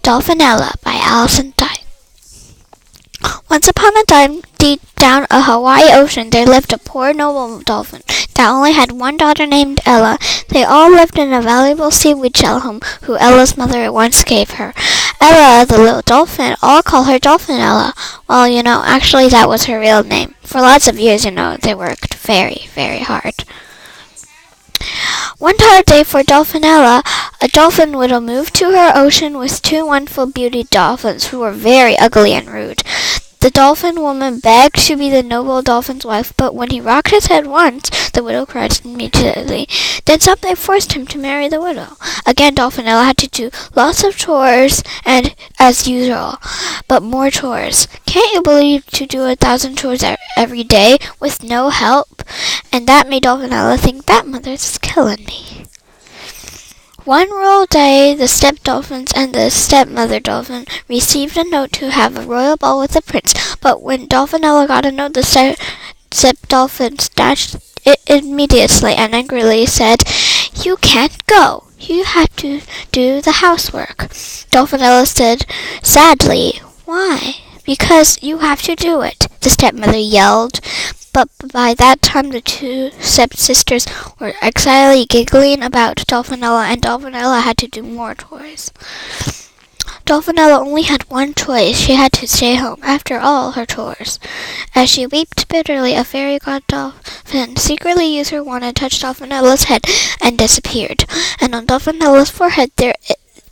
Dolphinella by Allison. Once upon a time, deep down a Hawaii ocean, there lived a poor noble dolphin that only had one daughter named Ella. They all lived in a valuable seaweed shell home, who Ella's mother once gave her. Ella, the little dolphin, all call her Dolphinella. Well, actually that was her real name. For lots of years, they worked very, very hard. One hard day for Dolphinella, a dolphin widow moved to her ocean with two wonderful beauty dolphins who were very ugly and rude. The dolphin woman begged to be the noble dolphin's wife, but when he rocked his head once, the widow cried immediately. Then something forced him to marry the widow. Again, Dolphinella had to do lots of chores, and as usual, but more chores. Can't you believe to do 1,000 chores every day with no help? And that made Dolphinella think that mother's killing me. One royal day, the step-dolphins and the stepmother dolphin received a note to have a royal ball with the prince, but when Dolphinella got a note, the step-dolphin snatched it immediately and angrily said, "You can't go. You have to do the housework." Dolphinella said sadly, "Why?" "Because you have to do it," the stepmother yelled. But by that time the two stepsisters were excitedly giggling about Dolphinella, and Dolphinella had to do more chores. Dolphinella only had one choice. She had to stay home after all her chores. As she wept bitterly, a fairy god dolphin secretly used her wand and touched Dolphinella's head and disappeared. And on Dolphinella's forehead there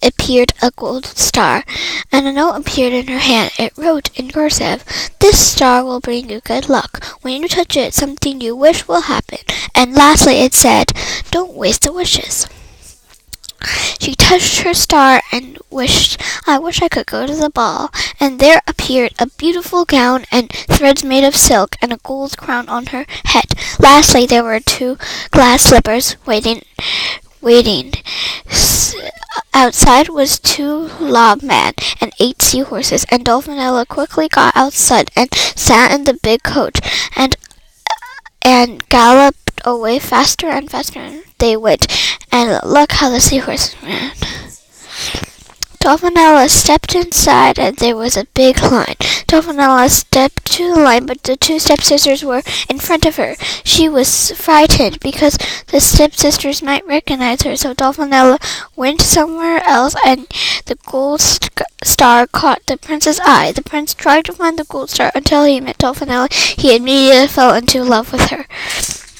appeared a gold star, and a note appeared in her hand. It wrote in cursive, "This star will bring you good luck. When you touch it, something you wish will happen." And lastly it said, "Don't waste the wishes." She touched her star and wished, "I wish I could go to the ball." And there appeared a beautiful gown and threads made of silk and a gold crown on her head. Lastly there were two glass slippers waiting. Outside was 2 lobmen and 8 seahorses, and Dolphinella quickly got outside and sat in the big coach and galloped away. Faster and faster they went, and look how the seahorses ran. Dolphinella stepped inside, and there was a big line. Dolphinella stepped to the line, but the two stepsisters were in front of her. She was frightened because the stepsisters might recognize her, so Dolphinella went somewhere else, and the gold star caught the prince's eye. The prince tried to find the gold star until he met Dolphinella. He immediately fell into love with her.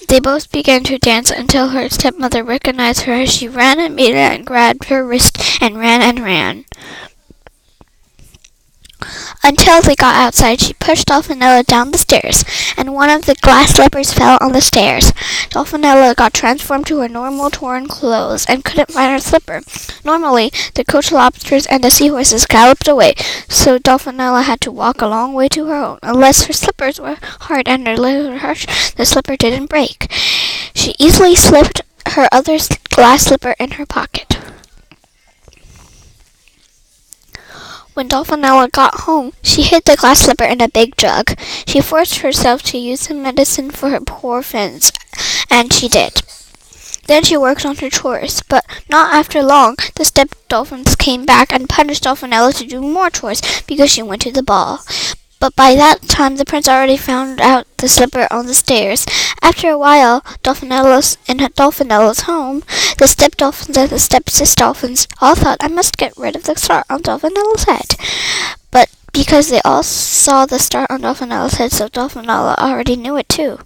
They both began to dance until her stepmother recognized her as she ran and made it and grabbed her wrist and ran. Until they got outside, she pushed Dolphinella down the stairs, and one of the glass slippers fell on the stairs. Dolphinella got transformed to her normal torn clothes and couldn't find her slipper. Normally, the coach lobsters and the seahorses galloped away, so Dolphinella had to walk a long way to her home. Unless her slippers were hard and her legs were harsh, the slipper didn't break. She easily slipped her other glass slipper in her pocket. When Dolphinella got home, she hid the glass slipper in a big jug. She forced herself to use the medicine for her poor fins, and she did. Then she worked on her chores, but not after long. The step-dolphins came back and punished Dolphinella to do more chores because she went to the ball. But by that time, the prince already found out the slipper on the stairs. After a while, in Dolphinella's home, the step-dolphins and the step-sis-dolphins all thought, "I must get rid of the star on Dolphinella's head." But because they all saw the star on Dolphinella's head, so Dolphinella already knew it too.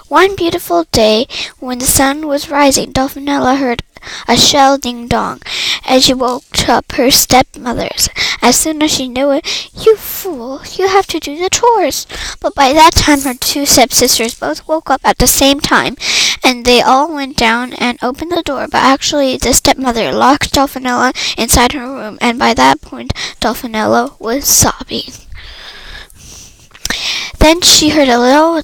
One beautiful day, when the sun was rising, Dolphinella heard a shell ding-dong, and she woke up her stepmothers. As soon as she knew it, "You fool, you have to do the chores." But by that time her two stepsisters both woke up at the same time, and they all went down and opened the door, but actually the stepmother locked Dolphinella inside her room, and by that point Dolphinella was sobbing. Then she heard a little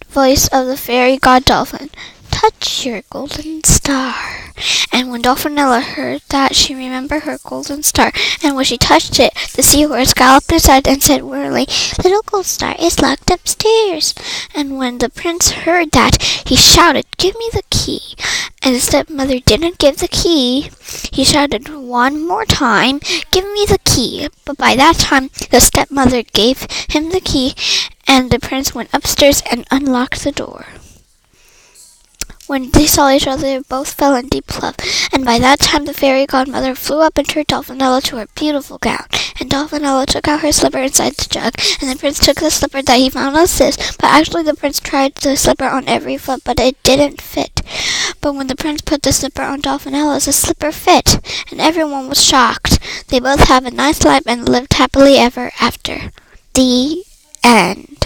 voice of the fairy god dolphin. touch your golden star." And when Dolphinella heard that, she remembered her golden star, and when she touched it, the seahorse galloped aside and said wearily, "Little gold star is locked upstairs." And when the prince heard that, he shouted, "Give me the key." And the stepmother didn't give the key. He shouted one more time, "Give me the key." But by that time, the stepmother gave him the key, and the prince went upstairs and unlocked the door. When they saw each other, they both fell in deep love, and by that time the fairy godmother flew up and turned Dolphinella to her beautiful gown, and Dolphinella took out her slipper inside the jug, and the prince took the slipper that he found on Sis, but actually the prince tried the slipper on every foot, but it didn't fit. But when the prince put the slipper on Dolphinella's, the slipper fit, and everyone was shocked. They both have a nice life and lived happily ever after. The end.